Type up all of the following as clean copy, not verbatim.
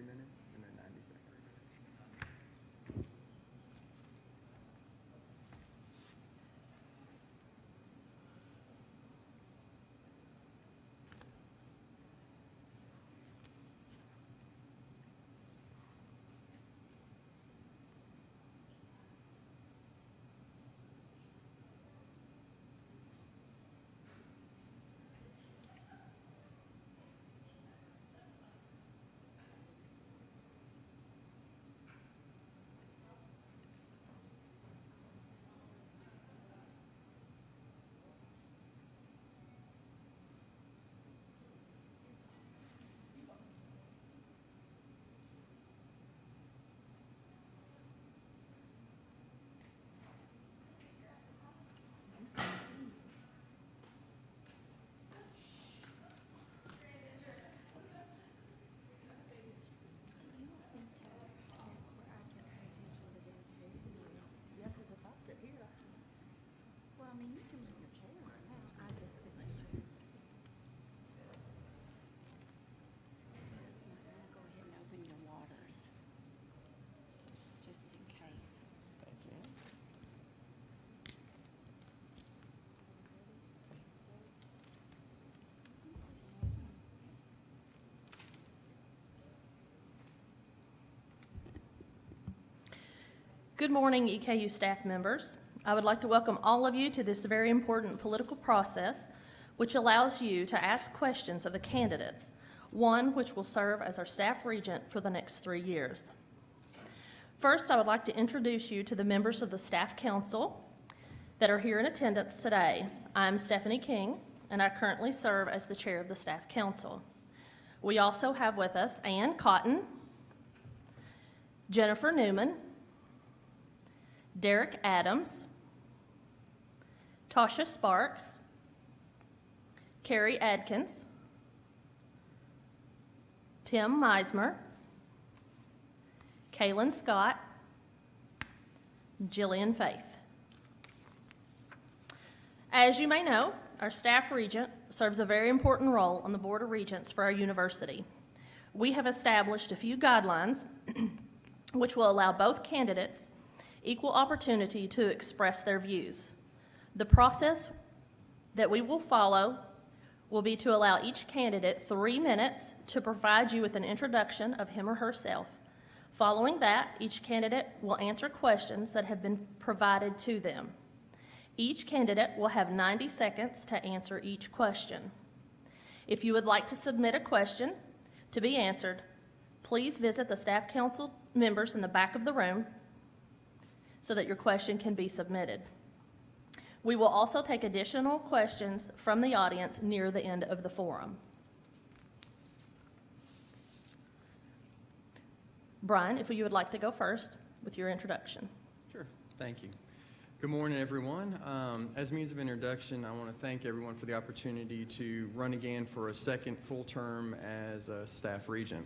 minutes and then 90 seconds. Good morning, EKU staff members. I would like to welcome all of you to this very important political process, which allows you to ask questions of the candidates, one which will serve as our staff regent for the next 3 years. First, I would like to introduce you to the members of the Staff Council that are here in attendance today. I'm Stephanie King, and I currently serve as the chair of the Staff Council. We also have with us Ann Cotton, Jennifer Newman, Derek Adams, Tasha Sparks, Carrie Adkins, Tim Meismer, Kaylin Scott, Jillian Faith. As you may know, our staff regent serves a very important role on the Board of Regents for our university. We have established a few guidelines which will allow both candidates equal opportunity to express their views. The process that we will follow will be to allow each candidate 3 minutes to provide you with an introduction of him or herself. Following that, each candidate will answer questions that have been provided to them. Each candidate will have 90 seconds to answer each question. If you would like to submit a question to be answered, please visit the Staff Council members in the back of the room so that your question can be submitted. We will also take additional questions from the audience near the end of the forum. Bryan, if you would like to go first with your introduction. Sure, thank you. Good morning, everyone. As means of introduction, I want to thank everyone for the opportunity to run again for a second full term as a staff regent.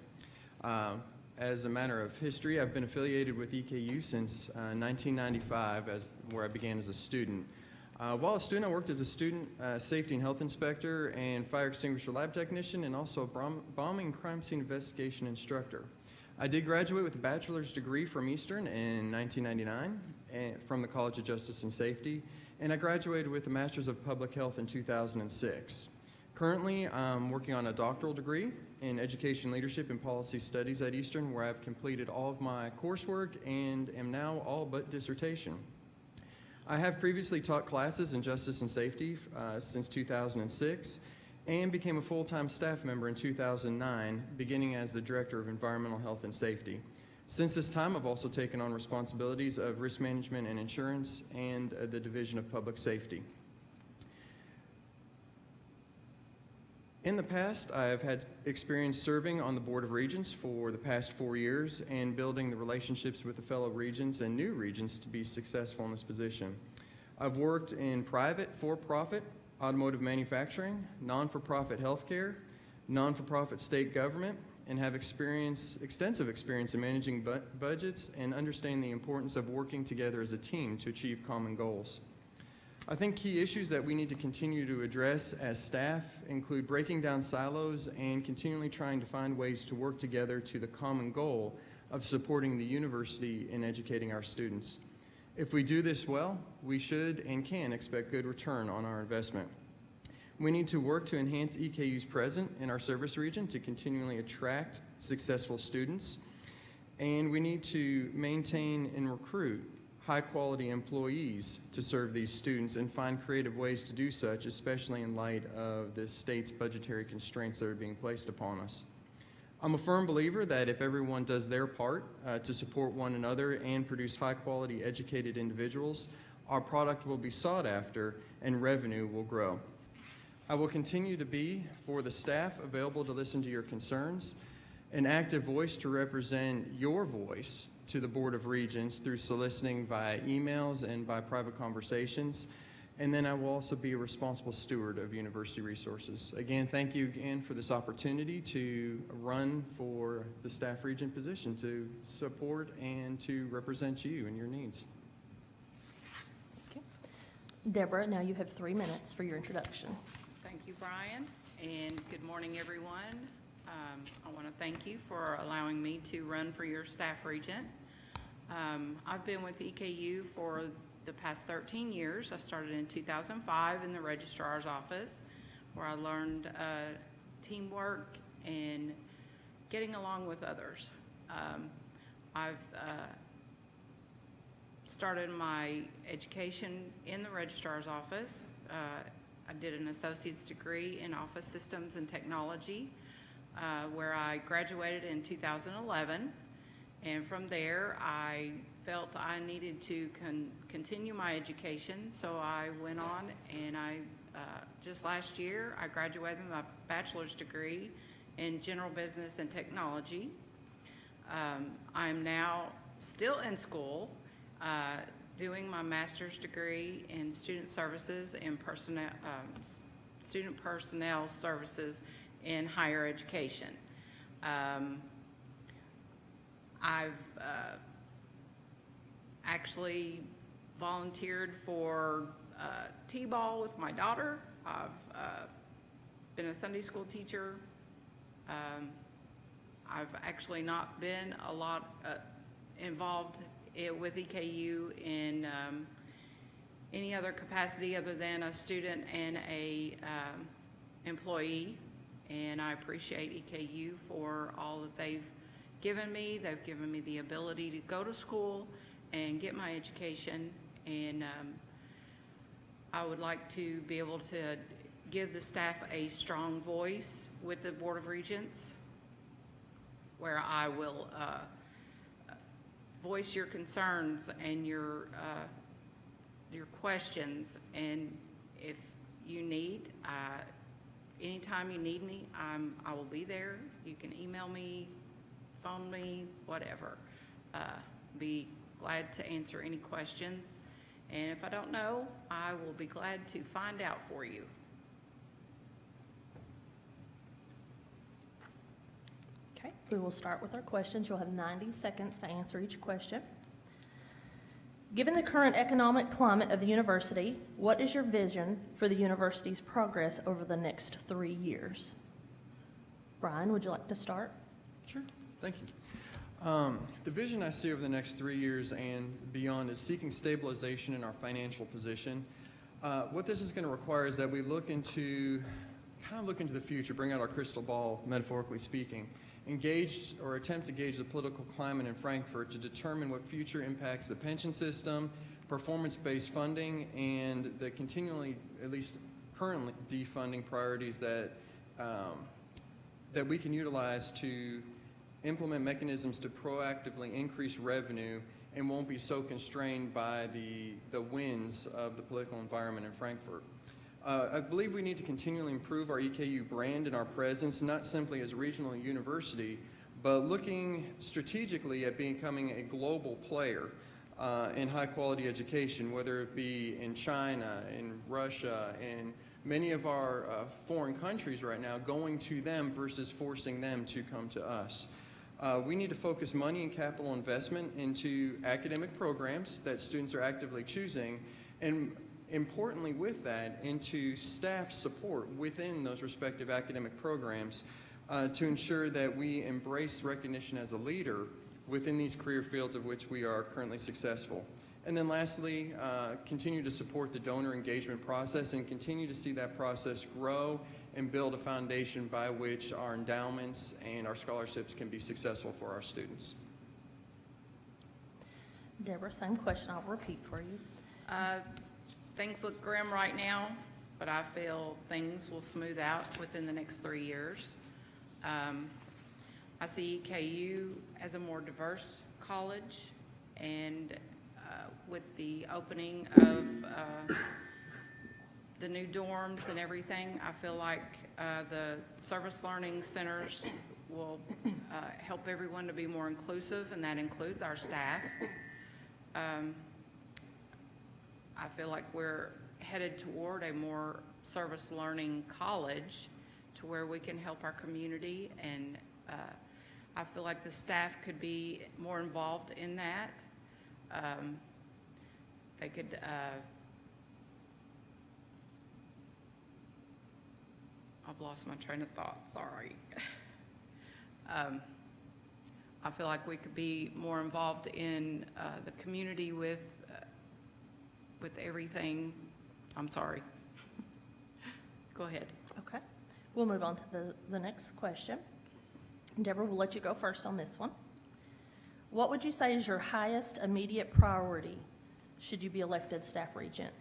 As a matter of history, I've been affiliated with EKU since 1995, where I began as a student. While a student, I worked as a student safety and health inspector and fire extinguisher lab technician, and also a bombing crime scene investigation instructor. I did graduate with a bachelor's degree from Eastern in 1999 from the College of Justice and Safety, and I graduated with a master's of public health in 2006. Currently, I'm working on a doctoral degree in education leadership and policy studies at Eastern, where I've completed all of my coursework and am now all but dissertation. I have previously taught classes in justice and safety since 2006 and became a full-time staff member in 2009, beginning as the Director of Environmental Health and Safety. Since this time, I've also taken on responsibilities of risk management and insurance and the Division of Public Safety. In the past, I have had experience serving on the Board of Regents for the past 4 years and building the relationships with the fellow regents and new regents to be successful in this position. I've worked in private, for-profit, automotive manufacturing, non-for-profit healthcare, non-for-profit state government, and have extensive experience in managing budgets and understanding the importance of working together as a team to achieve common goals. I think key issues that we need to continue to address as staff include breaking down silos and continually trying to find ways to work together to the common goal of supporting the university in educating our students. If we do this well, we should and can expect good return on our investment. We need to work to enhance EKU's presence in our service region to continually attract successful students, and we need to maintain and recruit high-quality employees to serve these students and find creative ways to do such, especially in light of the state's budgetary constraints that are being placed upon us. I'm a firm believer that if everyone does their part to support one another and produce high-quality, educated individuals, our product will be sought after and revenue will grow. I will continue to be, for the staff, available to listen to your concerns, an active voice to represent your voice to the Board of Regents through soliciting via emails and by private conversations. And then I will also be a responsible steward of university resources. Again, thank you again for this opportunity to run for the staff regent position, to support and to represent you and your needs. Okay. Debra, now you have 3 minutes for your introduction. Thank you, Bryan, and good morning, everyone. I want to thank you for allowing me to run for your staff regent. I've been with EKU for the past 13 years. I started in 2005 in the registrar's office, where I learned teamwork and getting along with others. I've started my education in the registrar's office. I did an associate's degree in office systems and technology, where I graduated in 2011. And from there, I felt I needed to continue my education, so I went on and just last year, I graduated with my bachelor's degree in general business and technology. I'm now still in school, doing my master's degree in student services and student personnel services in higher education. I've actually volunteered for T-ball with my daughter. I've been a Sunday school teacher. I've actually not been a lot involved with EKU in any other capacity other than a student and a employee, and I appreciate EKU for all that they've given me. They've given me the ability to go to school and get my education, and I would like to be able to give the staff a strong voice with the Board of Regents, where I will voice your concerns and your questions, and if you need, anytime you need me, I will be there. You can email me, phone me, whatever. Be glad to answer any questions, and if I don't know, I will be glad to find out for you. Okay, we will start with our questions. You'll have 90 seconds to answer each question. Given the current economic climate of the university, what is your vision for the university's progress over the next 3 years? Bryan, would you like to start? Sure, thank you. The vision I see over the next 3 years and beyond is seeking stabilization in our financial position. What this is going to require is that we look into the future, bring out our crystal ball, metaphorically speaking, engage or attempt to gauge the political climate in Frankfurt to determine what future impacts the pension system, performance-based funding, and the continually, at least currently, defunding priorities that we can utilize to implement mechanisms to proactively increase revenue and won't be so constrained by the winds of the political environment in Frankfurt. I believe we need to continually improve our EKU brand and our presence, not simply as a regional university, but looking strategically at becoming a global player in high-quality education, whether it be in China, in Russia, in many of our foreign countries right now, going to them versus forcing them to come to us. We need to focus money and capital investment into academic programs that students are actively choosing, and importantly with that, into staff support within those respective academic programs to ensure that we embrace recognition as a leader within these career fields of which we are currently successful. And then lastly, continue to support the donor engagement process and continue to see that process grow and build a foundation by which our endowments and our scholarships can be successful for our students. Debra, same question I'll repeat for you. Things look grim right now, but I feel things will smooth out within the next 3 years. I see EKU as a more diverse college, and with the opening of the new dorms and everything, I feel like the service learning centers will help everyone to be more inclusive, and that includes our staff. I feel like we're headed toward a more service learning college to where we can help our community, and I feel like the staff could be more involved in that. They could I've lost my train of thought, sorry. I feel like we could be more involved in the community with everything. I'm sorry. Go ahead. Okay. We'll move on to the next question. Debra, we'll let you go first on this one. What would you say is your highest immediate priority should you be elected staff regent?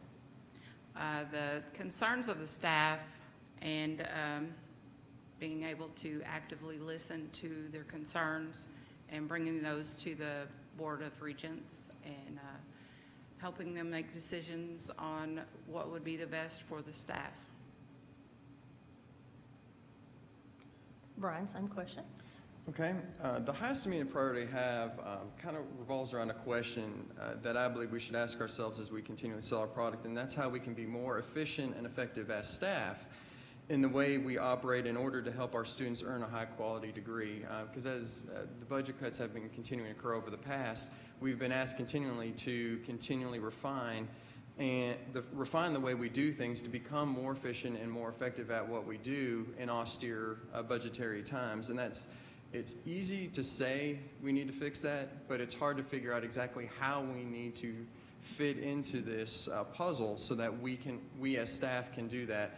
The concerns of the staff and being able to actively listen to their concerns and bringing those to the Board of Regents and helping them make decisions on what would be the best for the staff. Bryan, same question. Okay. The highest immediate priority I have kind of revolves around a question that I believe we should ask ourselves as we continue to sell our product, and that's how we can be more efficient and effective as staff in the way we operate in order to help our students earn a high-quality degree. Because as the budget cuts have been continuing to occur over the past, we've been asked continually to refine the way we do things to become more efficient and more effective at what we do in austere budgetary times. And it's easy to say we need to fix that, but it's hard to figure out exactly how we need to fit into this puzzle so that we as staff can do that.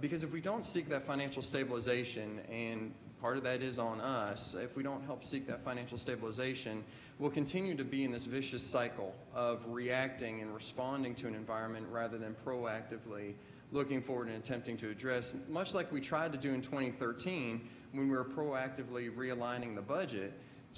Because if we don't seek that financial stabilization, and part of that is on us, if we don't help seek that financial stabilization, we'll continue to be in this vicious cycle of reacting and responding to an environment rather than proactively looking forward and attempting to address, much like we tried to do in 2013 when we were proactively realigning the budget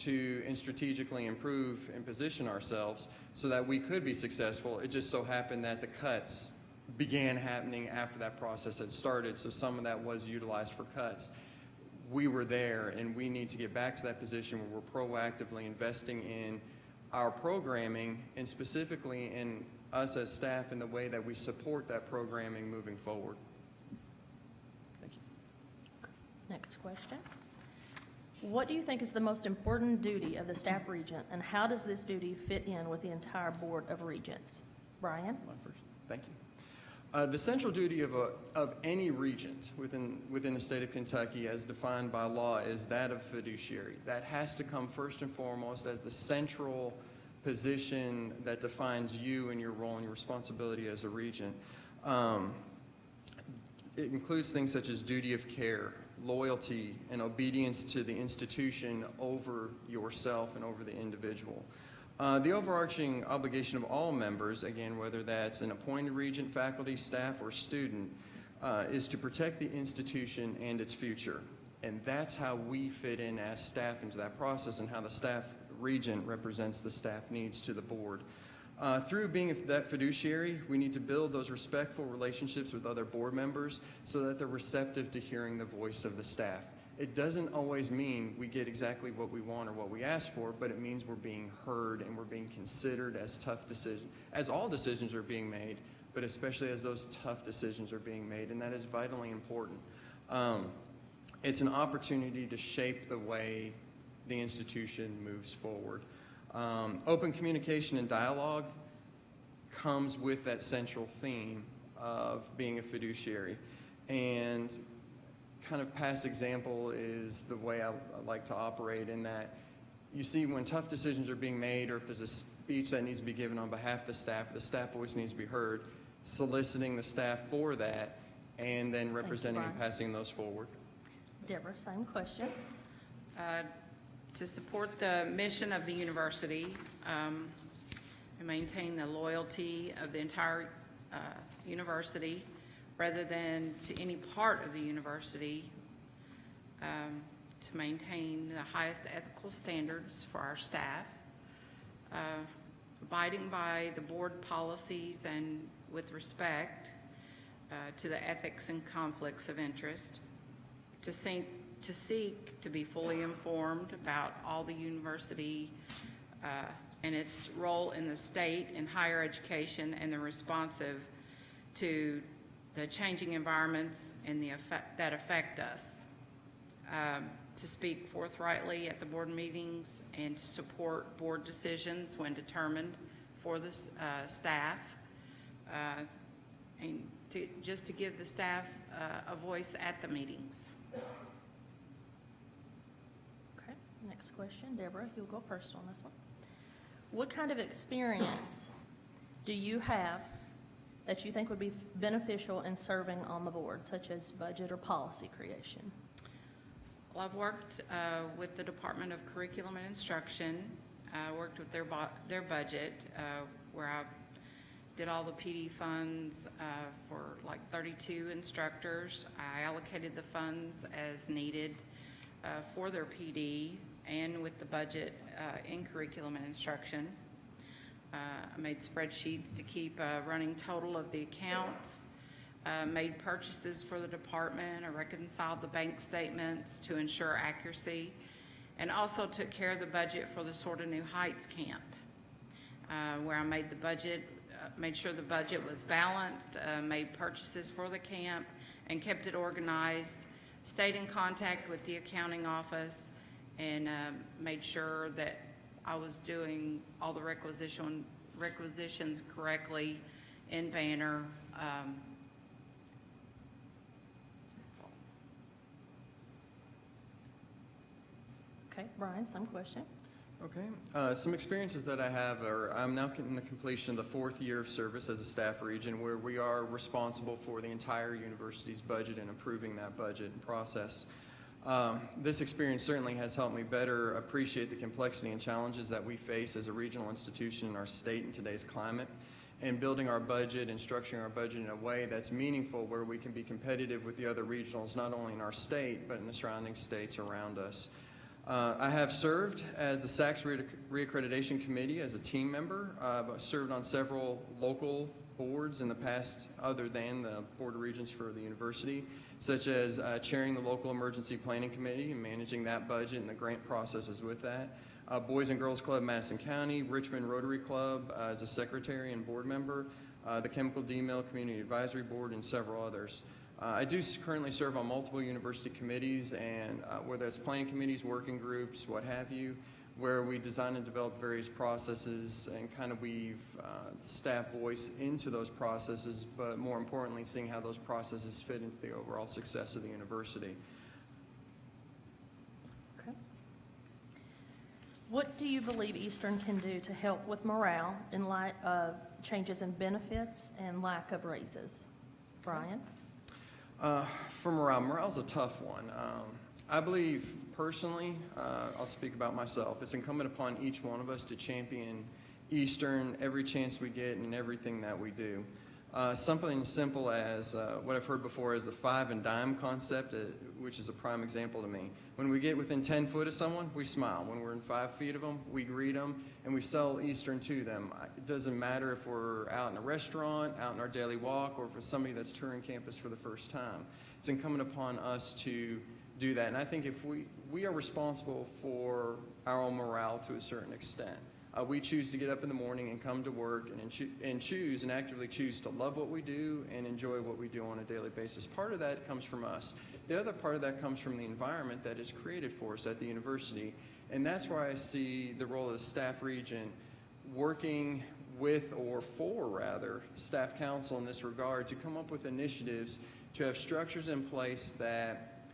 and strategically improve and position ourselves so that we could be successful. It just so happened that the cuts began happening after that process had started, so some of that was utilized for cuts. We were there, and we need to get back to that position where we're proactively investing in our programming, and specifically in us as staff in the way that we support that programming moving forward. Thank you. Next question. What do you think is the most important duty of the staff regent, and how does this duty fit in with the entire Board of Regents? Bryan? Thank you. The central duty of any regent within the state of Kentucky, as defined by law, is that of fiduciary. That has to come first and foremost as the central position that defines you and your role and your responsibility as a regent. It includes things such as duty of care, loyalty, and obedience to the institution over yourself and over the individual. The overarching obligation of all members, again, whether that's an appointed regent, faculty, staff, or student, is to protect the institution and its future. And that's how we fit in as staff into that process, and how the staff regent represents the staff needs to the board. Through being that fiduciary, we need to build those respectful relationships with other board members so that they're receptive to hearing the voice of the staff. It doesn't always mean we get exactly what we want or what we ask for, but it means we're being heard and we're being considered as tough decisions, as all decisions are being made, but especially as those tough decisions are being made, and that is vitally important. It's an opportunity to shape the way the institution moves forward. Open communication and dialogue comes with that central theme of being a fiduciary. And kind of past example is the way I like to operate, in that you see when tough decisions are being made, or if there's a speech that needs to be given on behalf of the staff voice needs to be heard, soliciting the staff for that, and then representing and Bryan. passing those forward. Deborah, same question. To support the mission of the university and maintain the loyalty of the entire university rather than to any part of the university, to maintain the highest ethical standards for our staff, abiding by the board policies and with respect to the ethics and conflicts of interest, to seek to be fully informed about all the university and its role in the state in higher education, and the responsive to the changing environments and that affect us, to speak forthrightly at the board meetings and to support board decisions when determined for the staff, and just to give the staff a voice at the meetings. Okay, next question. Deborah, you'll go first on this one. What kind of experience do you have that you think would be beneficial in serving on the board, such as budget or policy creation? Well, I've worked with the Department of Curriculum and Instruction, worked with their budget, where I did all the PD funds for like 32 instructors. I allocated the funds as needed for their PD and with the budget in curriculum and instruction. I made spreadsheets to keep a running total of the accounts, made purchases for the department. I reconciled the bank statements to ensure accuracy, and also took care of the budget for the Sort of New Heights camp, where I made the budget, made sure the budget was balanced, made purchases for the camp, and kept it organized, stayed in contact with the accounting office, and made sure that I was doing all the requisitions correctly in Banner. That's all. Okay, Bryan, same question. Okay. Some experiences that I have are, I'm now in the completion of the 4th year of service as a staff regent, where we are responsible for the entire university's budget and approving that budget and process. This experience certainly has helped me better appreciate the complexity and challenges that we face as a regional institution in our state in today's climate, and building our budget and structuring our budget in a way that's meaningful, where we can be competitive with the other regionals, not only in our state, but in the surrounding states around us. I have served as the SACS Reaccreditation Committee as a team member. I've served on several local boards in the past, other than the Board of Regents for the university, such as chairing the local emergency planning committee and managing that budget and the grant processes with that. Boys and Girls Club Madison County, Richmond Rotary Club as a secretary and board member, the Chemical D-Mill Community Advisory Board, and several others. I do currently serve on multiple university committees, and whether it's planning committees, working groups, what have you, where we design and develop various processes and kind of weave staff voice into those processes, but more importantly, seeing how those processes fit into the overall success of the university. Okay. What do you believe Eastern can do to help with morale in light of changes in benefits and lack of raises? Bryan? For morale's a tough one. I believe personally, I'll speak about myself, it's incumbent upon each one of us to champion Eastern every chance we get and everything that we do. Something simple as what I've heard before is the 5 and dime concept, which is a prime example to me. When we get within 10 foot of someone, we smile. When we're in 5 feet of them, we greet them, and we sell Eastern to them. It doesn't matter if we're out in a restaurant, out in our daily walk, or for somebody that's touring campus for the first time. It's incumbent upon us to do that. And I think if we are responsible for our own morale to a certain extent. We choose to get up in the morning and come to work and choose and actively choose to love what we do and enjoy what we do on a daily basis. Part of that comes from us. The other part of that comes from the environment that is created for us at the university. And that's why I see the role of the staff regent working with, or for rather, staff council in this regard to come up with initiatives to have structures in place that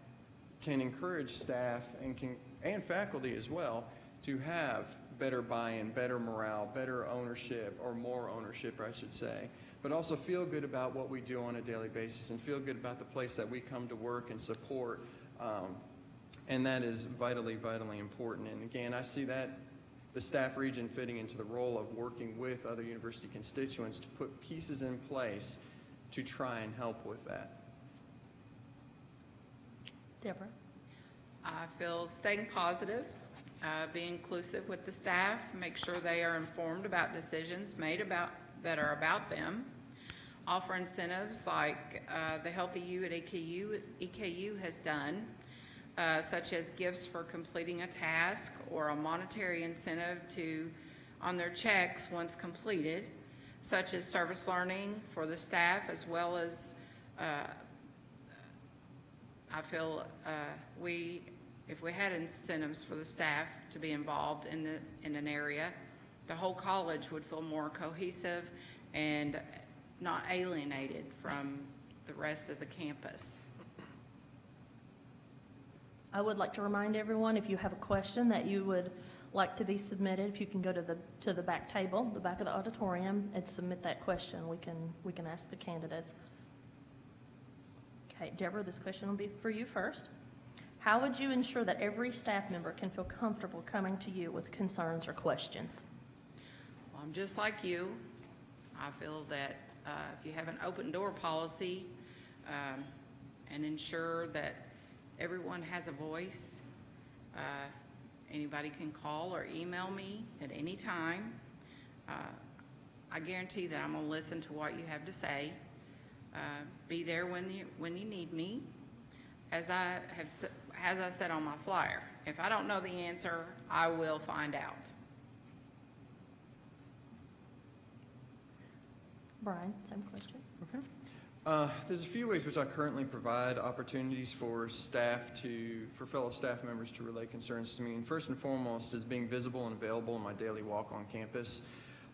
can encourage staff and faculty as well to have better buy-in, better morale, better ownership, or more ownership, I should say, but also feel good about what we do on a daily basis and feel good about the place that we come to work and support. And that is vitally, vitally important. And again, I see that the staff region fitting into the role of working with other university constituents to put pieces in place to try and help with that. Debra? I feel staying positive, be inclusive with the staff, make sure they are informed about decisions made that are about them, offer incentives like the Healthy You at EKU has done, such as gifts for completing a task or a monetary incentive on their checks once completed, such as service learning for the staff, as well as I feel if we had incentives for the staff to be involved in an area, the whole college would feel more cohesive and not alienated from the rest of the campus. I would like to remind everyone, if you have a question that you would like to be submitted, if you can go to the back table, the back of the auditorium, and submit that question. We can ask the candidates. Okay, Debra, this question will be for you first. How would you ensure that every staff member can feel comfortable coming to you with concerns or questions? Well, I'm just like you. I feel that if you have an open door policy and ensure that everyone has a voice, anybody can call or email me at any time. I guarantee that I'm going to listen to what you have to say, be there when you need me. As I said on my flyer, if I don't know the answer, I will find out. Bryan, same question. Okay. There's a few ways which I currently provide opportunities for fellow staff members to relay concerns to me. And first and foremost is being visible and available in my daily walk on campus.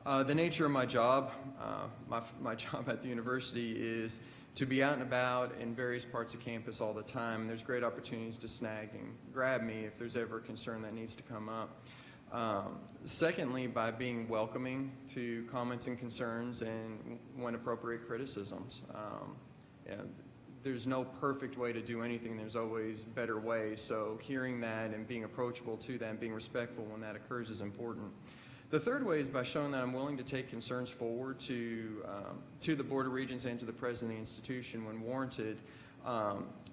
The nature of my job, my job at the university is to be out and about in various parts of campus all the time. And there's great opportunities to snag and grab me if there's ever a concern that needs to come up. Secondly, by being welcoming to comments and concerns and, when appropriate, criticisms. There's no perfect way to do anything. There's always better ways. So hearing that and being approachable to that and being respectful when that occurs is important. The third way is by showing that I'm willing to take concerns forward to the Board of Regents and to the President of the institution when warranted,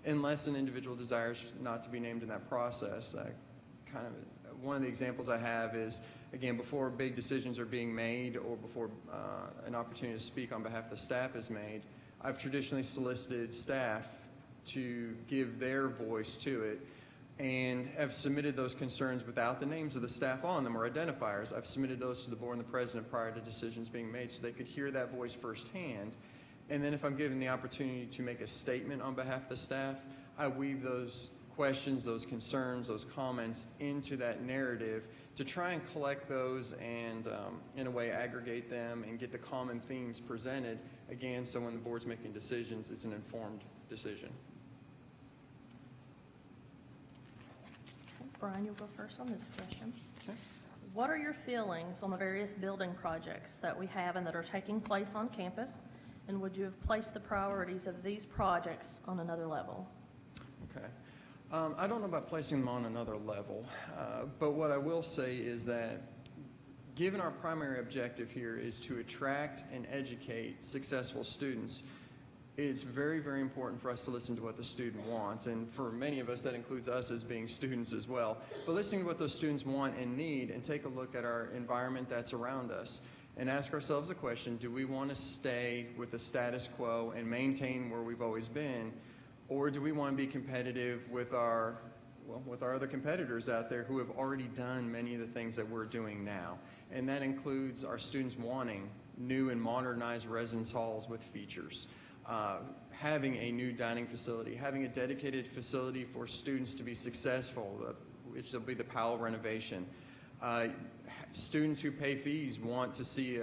unless an individual desires not to be named in that process. One of the examples I have is, again, before big decisions are being made or before an opportunity to speak on behalf of the staff is made, I've traditionally solicited staff to give their voice to it and have submitted those concerns without the names of the staff on them or identifiers. I've submitted those to the board and the president prior to decisions being made so they could hear that voice firsthand. And then if I'm given the opportunity to make a statement on behalf of the staff, I weave those questions, those concerns, those comments into that narrative to try and collect those and, in a way, aggregate them and get the common themes presented, again, so when the board's making decisions, it's an informed decision. Bryan, you'll go first on this question. Okay. What are your feelings on the various building projects that we have and that are taking place on campus? And would you have placed the priorities of these projects on another level? Okay. I don't know about placing them on another level, but what I will say is that given our primary objective here is to attract and educate successful students, it's very, very important for us to listen to what the student wants. And for many of us, that includes us as being students as well. But listening to what those students want and need and take a look at our environment that's around us and ask ourselves a question, do we want to stay with the status quo and maintain where we've always been? Or do we want to be competitive with our other competitors out there who have already done many of the things that we're doing now? And that includes our students wanting new and modernized residence halls with features, having a new dining facility, having a dedicated facility for students to be successful, which will be the Powell renovation. Students who pay fees want to see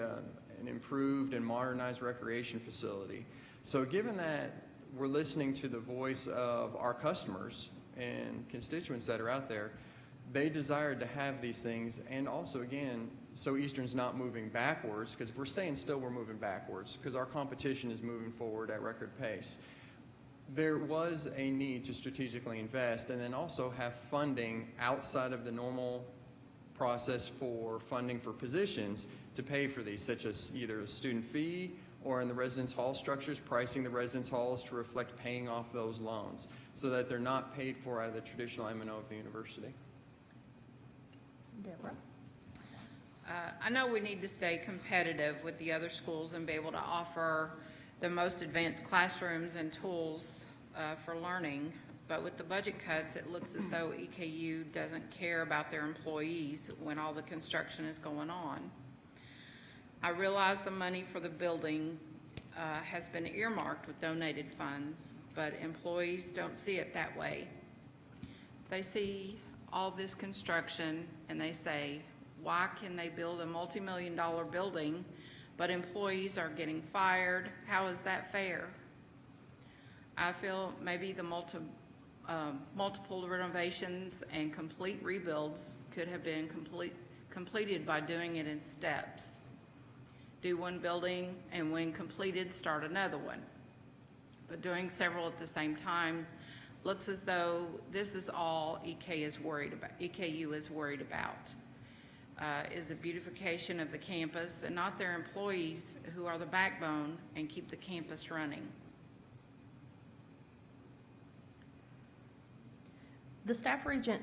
an improved and modernized recreation facility. So given that we're listening to the voice of our customers and constituents that are out there, they desired to have these things, and also, again, so Eastern's not moving backwards, because if we're staying still, we're moving backwards, because our competition is moving forward at record pace. There was a need to strategically invest and then also have funding outside of the normal process for funding for positions to pay for these, such as either a student fee or in the residence hall structures, pricing the residence halls to reflect paying off those loans so that they're not paid for out of the traditional M&O of the university. Debra? I know we need to stay competitive with the other schools and be able to offer the most advanced classrooms and tools for learning, but with the budget cuts, it looks as though EKU doesn't care about their employees when all the construction is going on. I realize the money for the building has been earmarked with donated funds, but employees don't see it that way. They see all this construction and they say, why can they build a multi-million-dollar building, but employees are getting fired? How is that fair? I feel maybe the multiple renovations and complete rebuilds could have been completed by doing it in steps. Do one building, and when completed, start another one. But doing several at the same time looks as though this is all EKU is worried about, is the beautification of the campus and not their employees, who are the backbone and keep the campus running. The staff regent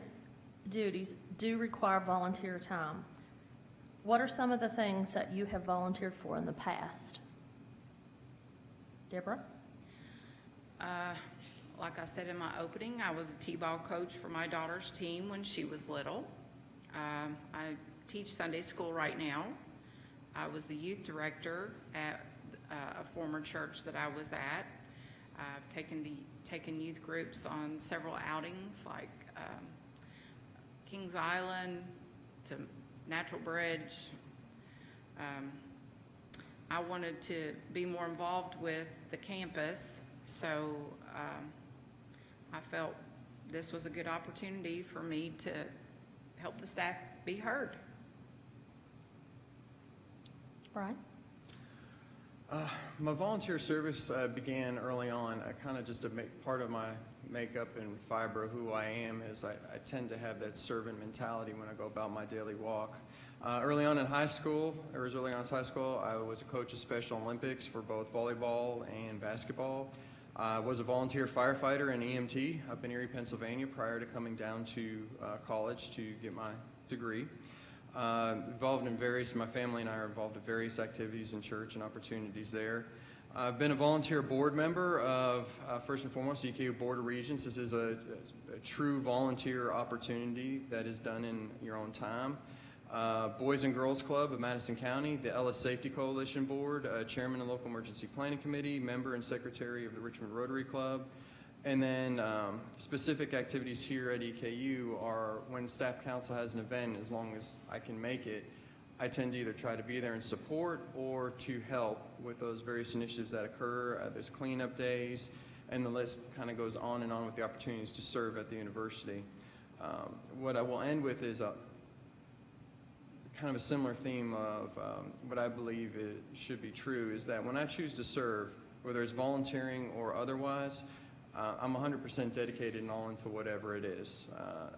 duties do require volunteer time. What are some of the things that you have volunteered for in the past? Debra? Like I said in my opening, I was a t-ball coach for my daughter's team when she was little. I teach Sunday school right now. I was the youth director at a former church that I was at. I've taken youth groups on several outings like Kings Island to Natural Bridge. I wanted to be more involved with the campus, so I felt this was a good opportunity for me to help the staff be heard. Bryan? My volunteer service began early on. Kind of just to make part of my makeup and fiber of who I am is I tend to have that servant mentality when I go about my daily walk. Early on in high school, I was a coach of Special Olympics for both volleyball and basketball. I was a volunteer firefighter and EMT up in Erie, Pennsylvania prior to coming down to college to get my degree. My family and I are involved in various activities in church and opportunities there. I've been a volunteer board member of, first and foremost, the EKU Board of Regents. This is a true volunteer opportunity that is done in your own time. Boys and Girls Club of Madison County, the Ellis Safety Coalition Board, Chairman of the Local Emergency Planning Committee, member and secretary of the Richmond Rotary Club. And then specific activities here at EKU are when staff council has an event, as long as I can make it, I tend to either try to be there and support or to help with those various initiatives that occur. There's cleanup days, and the list kind of goes on and on with the opportunities to serve at the university. What I will end with is kind of a similar theme of what I believe should be true, is that when I choose to serve, whether it's volunteering or otherwise, I'm 100% dedicated and all into whatever it is.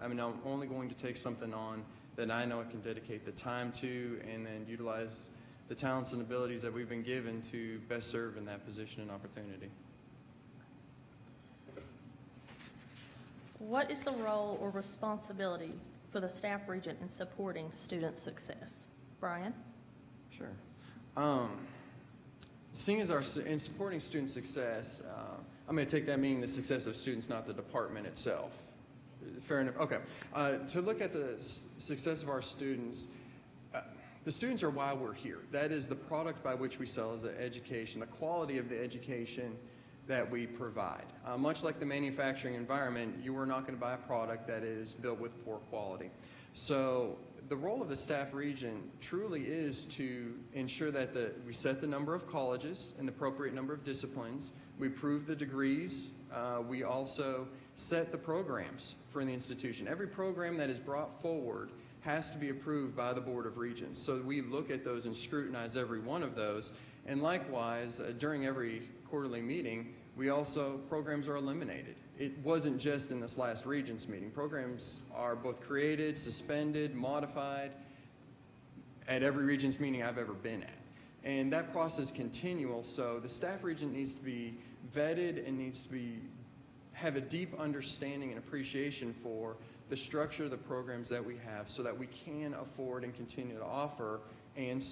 I'm only going to take something on that I know I can dedicate the time to and then utilize the talents and abilities that we've been given to best serve in that position and opportunity. What is the role or responsibility for the staff regent in supporting student success? Bryan? Sure. Seeing as in supporting student success, I'm going to take that meaning the success of students, not the department itself. Fair enough. Okay. To look at the success of our students, the students are why we're here. That is the product by which we sell as an education, the quality of the education that we provide. Much like the manufacturing environment, you are not going to buy a product that is built with poor quality. So the role of the staff regent truly is to ensure that we set the number of colleges and the appropriate number of disciplines. We approve the degrees. We also set the programs for the institution. Every program that is brought forward has to be approved by the Board of Regents. So we look at those and scrutinize every one of those. And likewise, during every quarterly meeting, programs are eliminated. It wasn't just in this last Regents meeting. Programs are both created, suspended, modified at every Regents meeting I've ever been at. And that process is continual, so the staff regent needs to be vetted and needs to have a deep understanding and appreciation for the structure of the programs that we have so that we can afford and continue to offer and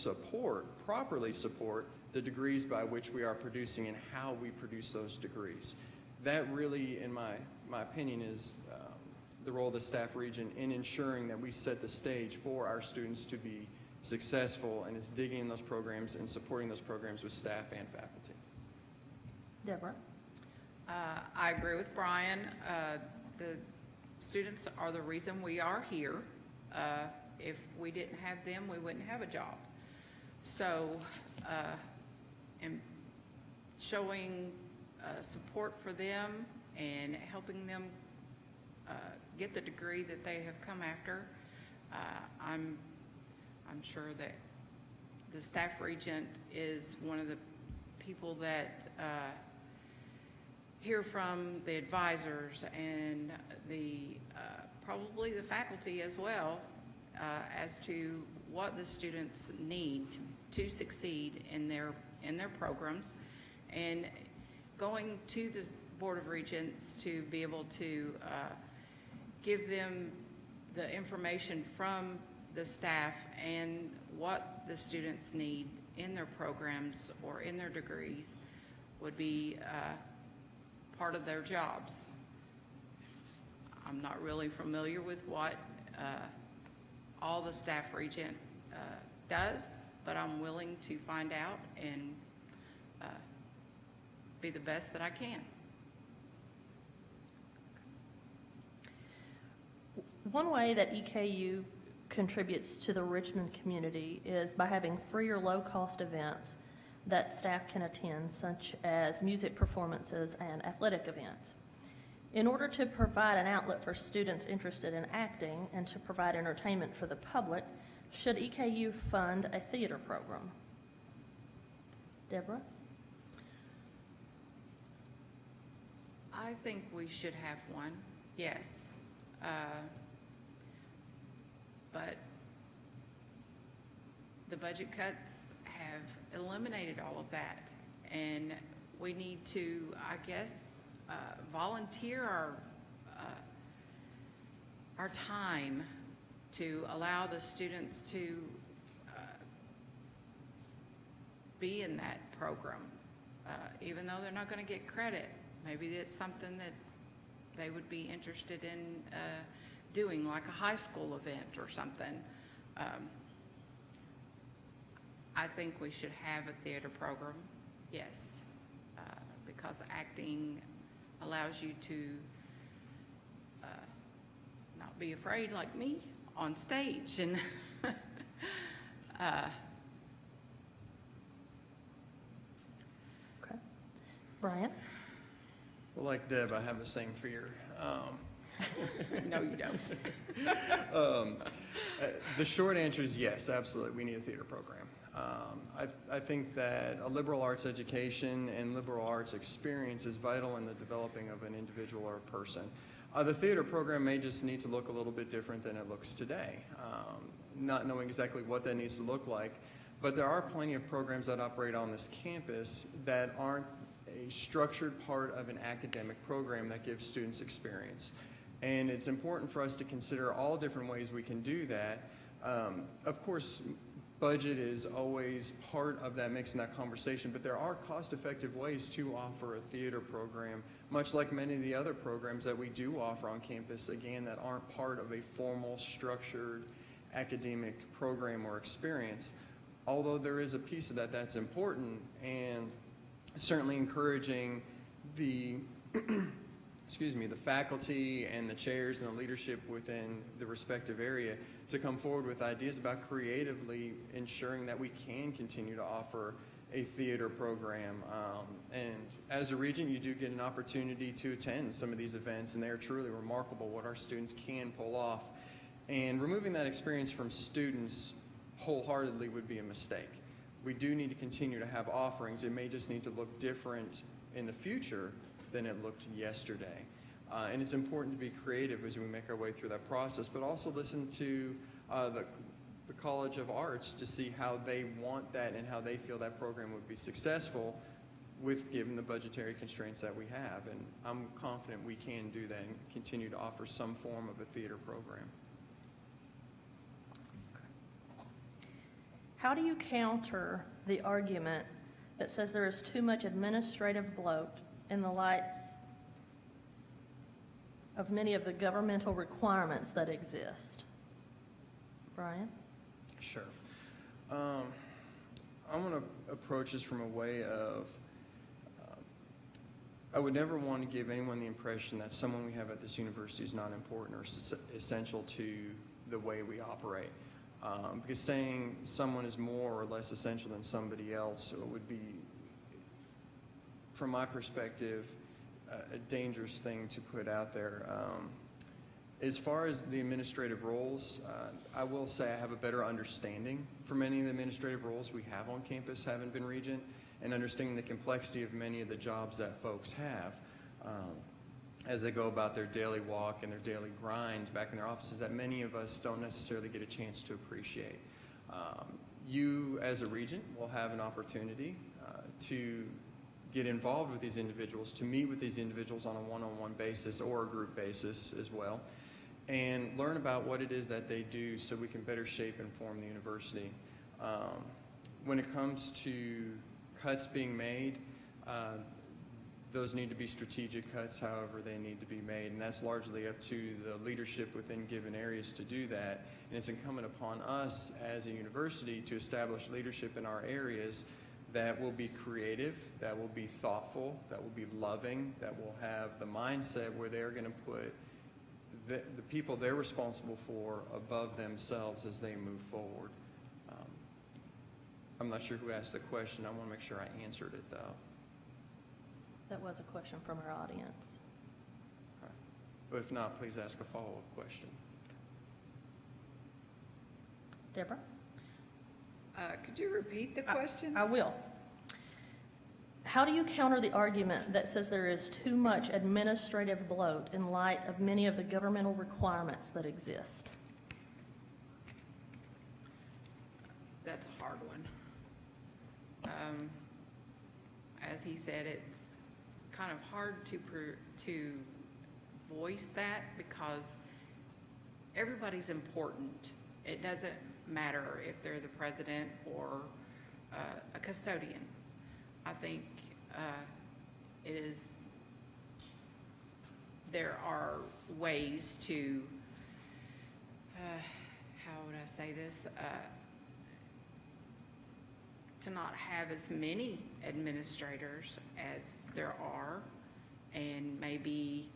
properly support the degrees by which we are producing and how we produce those degrees. That really, in my opinion, is the role of the staff regent in ensuring that we set the stage for our students to be successful, and is digging in those programs and supporting those programs with staff and faculty. Debra? I agree with Bryan. The students are the reason we are here. If we didn't have them, we wouldn't have a job. So, and showing support for them and helping them get the degree that they have come after, I'm sure that the staff regent is one of the people that hear from the advisors and probably the faculty as well as to what the students need to succeed in their programs, and going to the Board of Regents to be able to give them the information from the staff and what the students need in their programs or in their degrees would be part of their jobs. I'm not really familiar with what all the staff regent does, but I'm willing to find out and be the best that I can. One way that EKU contributes to the Richmond community is by having free or low-cost events that staff can attend, such as music performances and athletic events. In order to provide an outlet for students interested in acting and to provide entertainment for the public, should EKU fund a theater program? Debra? I think we should have one, yes. But the budget cuts have eliminated all of that, and we need to, I guess, volunteer our time to allow the students to be in that program, even though they're not going to get credit. Maybe it's something that they would be interested in doing, like a high school event or something. I think we should have a theater program, yes, because acting allows you to not be afraid like me on stage. And Okay. Bryan? Well, like Deb, I have the same fear. No, you don't. The short answer is yes, absolutely. We need a theater program. I think that a liberal arts education and liberal arts experience is vital in the developing of an individual or a person. The theater program may just need to look a little bit different than it looks today, not knowing exactly what that needs to look like. But there are plenty of programs that operate on this campus that aren't a structured part of an academic program that gives students experience. And it's important for us to consider all different ways we can do that. Of course, budget is always part of that mix in that conversation, but there are cost-effective ways to offer a theater program, much like many of the other programs that we do offer on campus, again, that aren't part of a formal, structured academic program or experience. Although there is a piece of that that's important, and certainly encouraging the the faculty and the chairs and the leadership within the respective area to come forward with ideas about creatively ensuring that we can continue to offer a theater program. And as a Regent, you do get an opportunity to attend some of these events, and they are truly remarkable what our students can pull off. And removing that experience from students wholeheartedly would be a mistake. We do need to continue to have offerings. It may just need to look different in the future than it looked yesterday. And it's important to be creative as we make our way through that process, but also listen to the College of Arts to see how they want that and how they feel that program would be successful with given the budgetary constraints that we have. And I'm confident we can do that and continue to offer some form of a theater program. How do you counter the argument that says there is too much administrative bloat in the light of many of the governmental requirements that exist? Bryan? Sure. I'm going to approach this from a way of, I would never want to give anyone the impression that someone we have at this university is not important or essential to the way we operate. Because saying someone is more or less essential than somebody else would be, from my perspective, a dangerous thing to put out there. As far as the administrative roles, I will say I have a better understanding for many of the administrative roles we have on campus, having been Regent, and understanding the complexity of many of the jobs that folks have as they go about their daily walk and their daily grind back in their offices that many of us don't necessarily get a chance to appreciate. You, as a Regent, will have an opportunity to get involved with these individuals, to meet with these individuals on a one-on-one basis or a group basis as well, and learn about what it is that they do so we can better shape and form the university. When it comes to cuts being made, those need to be strategic cuts, however they need to be made, and that's largely up to the leadership within given areas to do that. And it's incumbent upon us as a university to establish leadership in our areas that will be creative, that will be thoughtful, that will be loving, that will have the mindset where they're going to put the people they're responsible for above themselves as they move forward. I'm not sure who asked the question. I want to make sure I answered it, though. That was a question from our audience. All right. But if not, please ask a follow-up question. Debra? Could you repeat the question? I will. How do you counter the argument that says there is too much administrative bloat in light of many of the governmental requirements that exist? That's a hard one. As he said, it's kind of hard to voice that because everybody's important. It doesn't matter if they're the president or a custodian. I think there are ways to, how would I say this, to not have as many administrators as there are, and maybe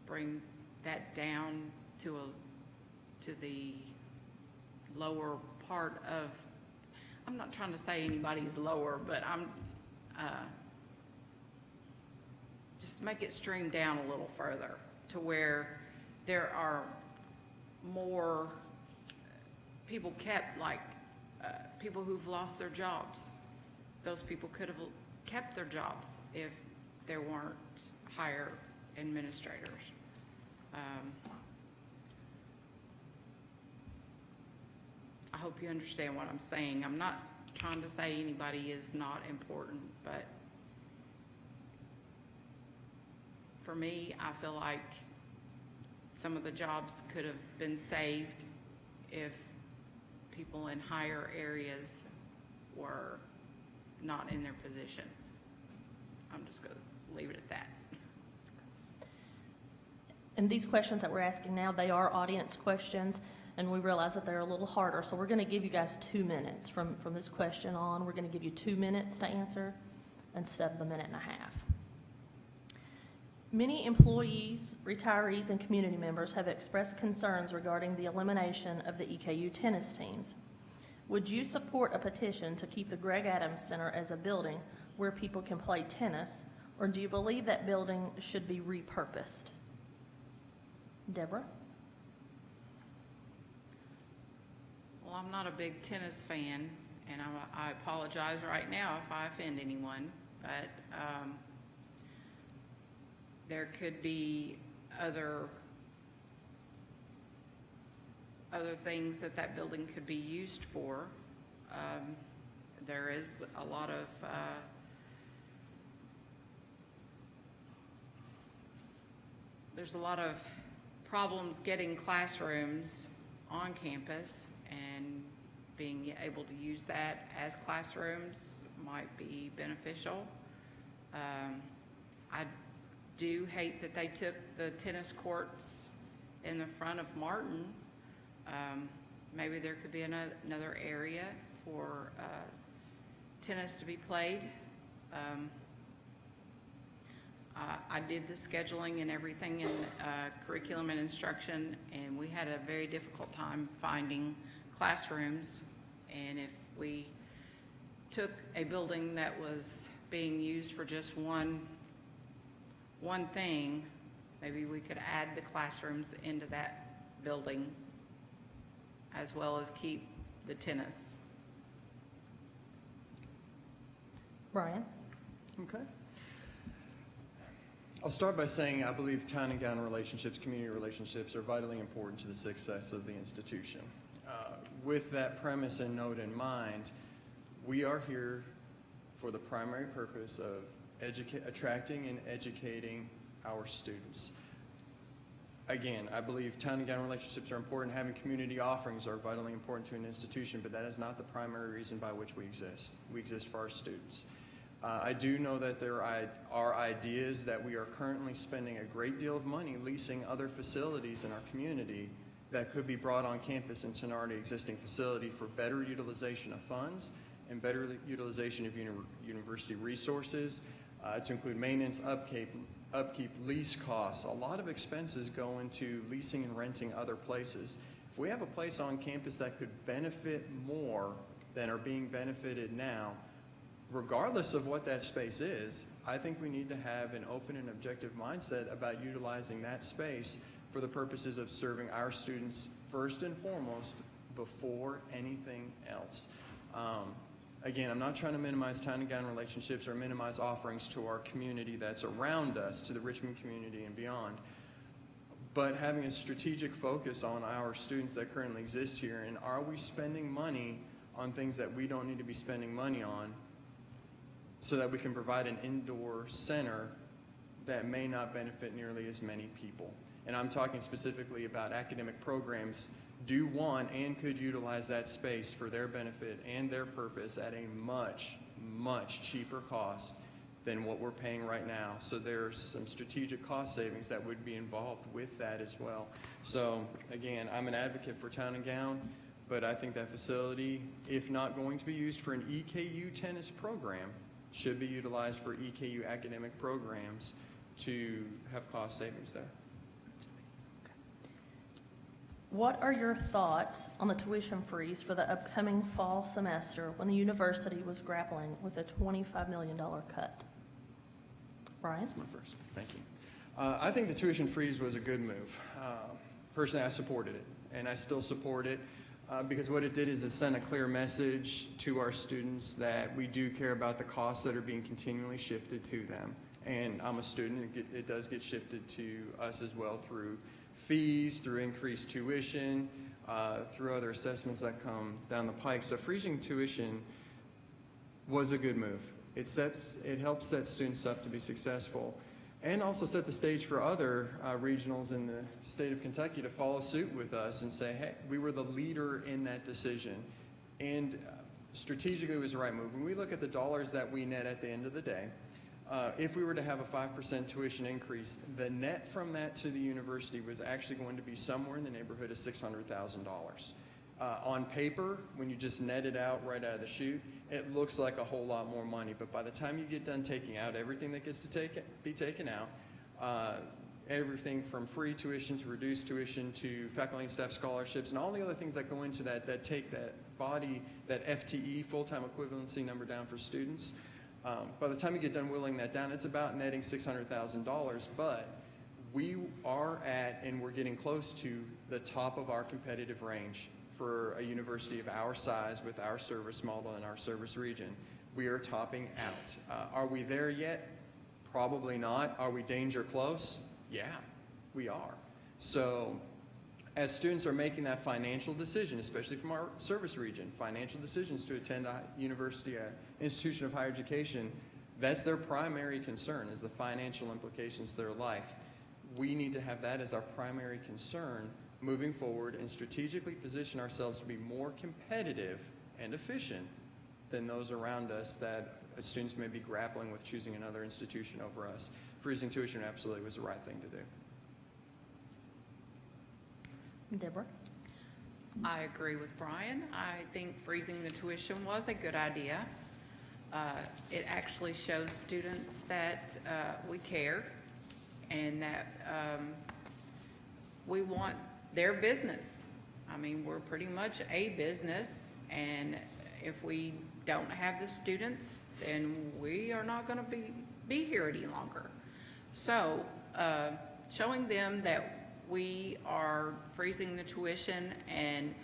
bring that down to the lower part of, I'm not trying to say anybody is lower, but I'm just make it stream down a little further to where there are more people kept, like people who've lost their jobs. Those people could have kept their jobs if there weren't higher administrators. I hope you understand what I'm saying. I'm not trying to say anybody is not important, but for me, I feel like some of the jobs could have been saved if people in higher areas were not in their position. I'm just going to leave it at that. And these questions that we're asking now, they are audience questions, and we realize that they're a little harder. So we're going to give you guys 2 minutes from this question on. We're going to give you 2 minutes to answer instead of the minute and a half. Many employees, retirees, and community members have expressed concerns regarding the elimination of the EKU tennis teams. Would you support a petition to keep the Greg Adams Center as a building where people can play tennis, or do you believe that building should be repurposed? Debra? Well, I'm not a big tennis fan, and I apologize right now if I offend anyone, but there could be other things that building could be used for. There is a lot of there's a lot of problems getting classrooms on campus, and being able to use that as classrooms might be beneficial. I do hate that they took the tennis courts in the front of Martin. Maybe there could be another area for tennis to be played. I did the scheduling and everything in curriculum and instruction, and we had a very difficult time finding classrooms. And if we took a building that was being used for just one thing, maybe we could add the classrooms into that building as well as keep the tennis. Bryan? Okay. I'll start by saying I believe town and gown relationships, community relationships are vitally important to the success of the institution. With that premise and note in mind, we are here for the primary purpose of attracting and educating our students. Again, I believe town and gown relationships are important. Having community offerings are vitally important to an institution, but that is not the primary reason by which we exist. We exist for our students. I do know that there are ideas that we are currently spending a great deal of money leasing other facilities in our community that could be brought on campus into an already existing facility for better utilization of funds and better utilization of university resources, to include maintenance, upkeep, lease costs. A lot of expenses go into leasing and renting other places. If we have a place on campus that could benefit more than are being benefited now, regardless of what that space is, I think we need to have an open and objective mindset about utilizing that space for the purposes of serving our students first and foremost before anything else. Again, I'm not trying to minimize town and gown relationships or minimize offerings to our community that's around us, to the Richmond community and beyond, but having a strategic focus on our students that currently exist here, and are we spending money on things that we don't need to be spending money on, so that we can provide an indoor center that may not benefit nearly as many people. And I'm talking specifically about academic programs do want and could utilize that space for their benefit and their purpose at a much, much cheaper cost than what we're paying right now. So there's some strategic cost savings that would be involved with that as well. So again, I'm an advocate for town and gown, but I think that facility, if not going to be used for an EKU tennis program, should be utilized for EKU academic programs to have cost savings there. What are your thoughts on the tuition freeze for the upcoming fall semester when the university was grappling with a $25 million cut? Bryan? That's my first. Thank you. I think the tuition freeze was a good move. Personally, I supported it, and I still support it. Because what it did is it sent a clear message to our students that we do care about the costs that are being continually shifted to them. And I'm a student, it does get shifted to us as well through fees, through increased tuition, through other assessments that come down the pike. So freezing tuition was a good move. It helps set students up to be successful, and also set the stage for other regionals in the state of Kentucky to follow suit with us and say, hey, we were the leader in that decision. And strategically, it was the right move. When we look at the dollars that we net at the end of the day, if we were to have a 5% tuition increase, the net from that to the university was actually going to be somewhere in the neighborhood of $600,000. On paper, when you just net it out right out of the chute, it looks like a whole lot more money. But by the time you get done taking out everything that gets to be taken out, everything from free tuition to reduced tuition to faculty and staff scholarships and all the other things that go into that take that FTE, full-time equivalency number down for students. By the time you get done whittling that down, it's about netting $600,000, but we are at, and we're getting close to, the top of our competitive range for a university of our size with our service model and our service region. We are topping out. Are we there yet? Probably not. Are we danger close? Yeah, we are. So as students are making that financial decision, especially from our service region, financial decisions to attend a university, an institution of higher education, that's their primary concern, is the financial implications of their life. We need to have that as our primary concern moving forward and strategically position ourselves to be more competitive and efficient than those around us that students may be grappling with choosing another institution over us. Freezing tuition absolutely was the right thing to do. Debra? I agree with Bryan. I think freezing the tuition was a good idea. It actually shows students that we care and that we want their business. I mean, we're pretty much a business, and if we don't have the students, then we are not going to be here any longer. So showing them that we are freezing the tuition and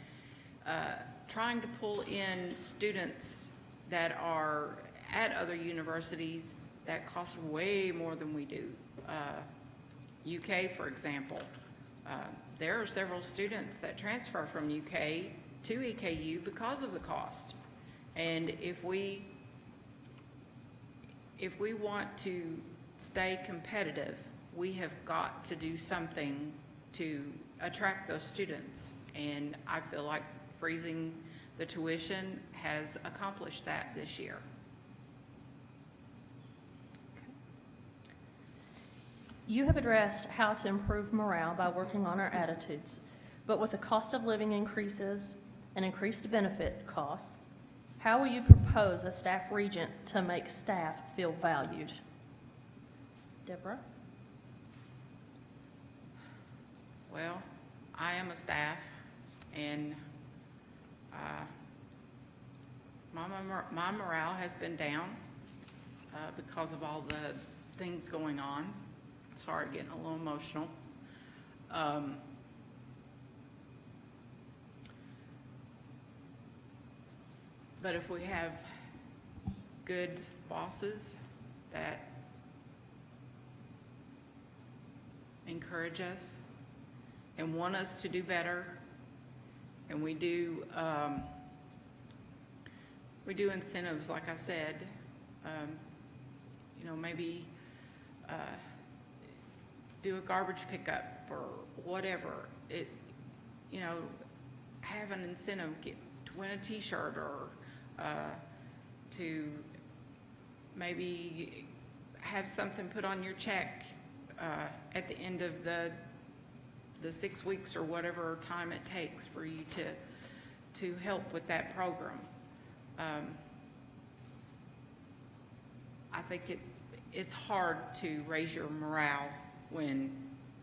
trying to pull in students that are at other universities that cost way more than we do. UK, for example, there are several students that transfer from UK to EKU because of the cost. And if we want to stay competitive, we have got to do something to attract those students. And I feel like freezing the tuition has accomplished that this year. You have addressed how to improve morale by working on our attitudes, but with the cost of living increases and increased benefit costs, how will you propose a staff regent to make staff feel valued? Debra? Well, I am a staff, and my morale has been down because of all the things going on. Sorry, getting a little emotional. But if we have good bosses that encourage us and want us to do better, and we do incentives, like I said, maybe do a garbage pickup or whatever. Have an incentive to win a T-shirt or to maybe have something put on your check at the end of the 6 weeks or whatever time it takes for you to help with that program. I think it's hard to raise your morale when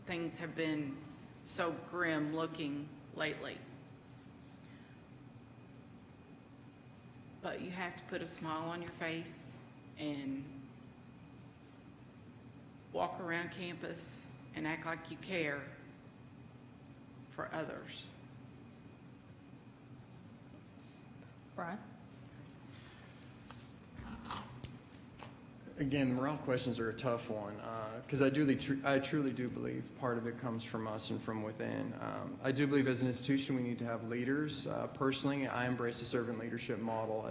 things have been so grim looking lately. But you have to put a smile on your face and walk around campus and act like you care for others. Bryan? Again, morale questions are a tough one because I truly do believe part of it comes from us and from within. I do believe as an institution we need to have leaders. Personally, I embrace the servant leadership model.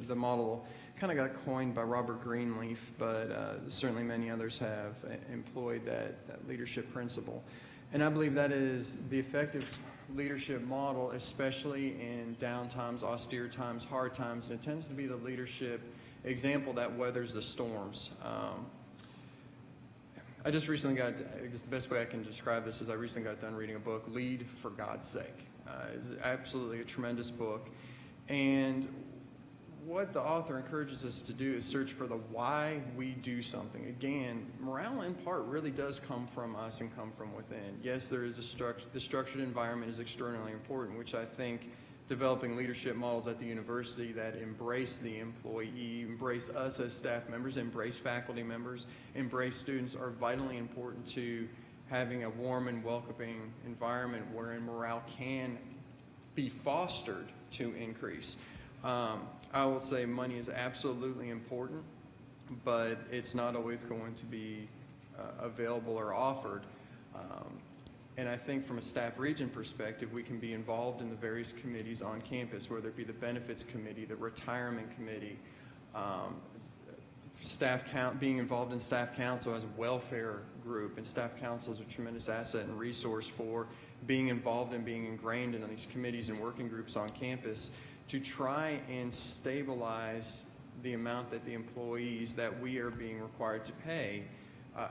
The model kind of got coined by Robert Greenleaf, but certainly many others have employed that leadership principle. And I believe that is the effective leadership model, especially in down times, austere times, hard times, and it tends to be the leadership example that weathers the storms. I just recently got, I guess the best way I can describe this is I recently got done reading a book, Lead for God's Sake. It's absolutely a tremendous book. And what the author encourages us to do is search for the why we do something. Again, morale in part really does come from us and come from within. Yes, there is the structured environment is extraordinarily important, which I think developing leadership models at the university that embrace the employee, embrace us as staff members, embrace faculty members, embrace students are vitally important to having a warm and welcoming environment wherein morale can be fostered to increase. I will say money is absolutely important, but it's not always going to be available or offered. And I think from a staff regent perspective, we can be involved in the various committees on campus, whether it be the benefits committee, the retirement committee, being involved in staff council as a welfare group, and staff council is a tremendous asset and resource for being involved and being ingrained in these committees and working groups on campus to try and stabilize the amount that the employees that we are being required to pay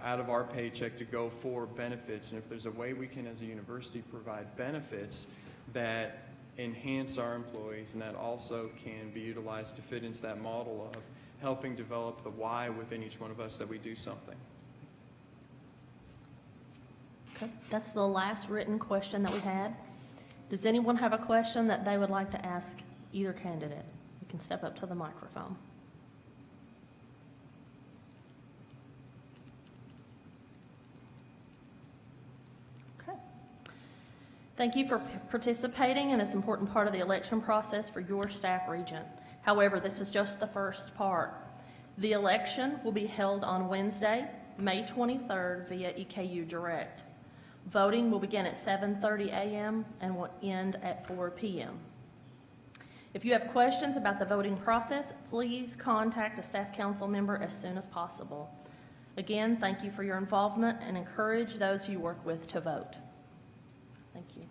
out of our paycheck to go for benefits. And if there's a way we can as a university provide benefits that enhance our employees and that also can be utilized to fit into that model of helping develop the why within each one of us that we do something. Okay, that's the last written question that we had. Does anyone have a question that they would like to ask either candidate? You can step up to the microphone. Okay. Thank you for participating in this important part of the election process for your staff regent. However, this is just the first part. The election will be held on Wednesday, May 23rd via EKU Direct. Voting will begin at 7:30 a.m. and will end at 4 p.m. If you have questions about the voting process, please contact a staff council member as soon as possible. Again, thank you for your involvement and encourage those you work with to vote. Thank you.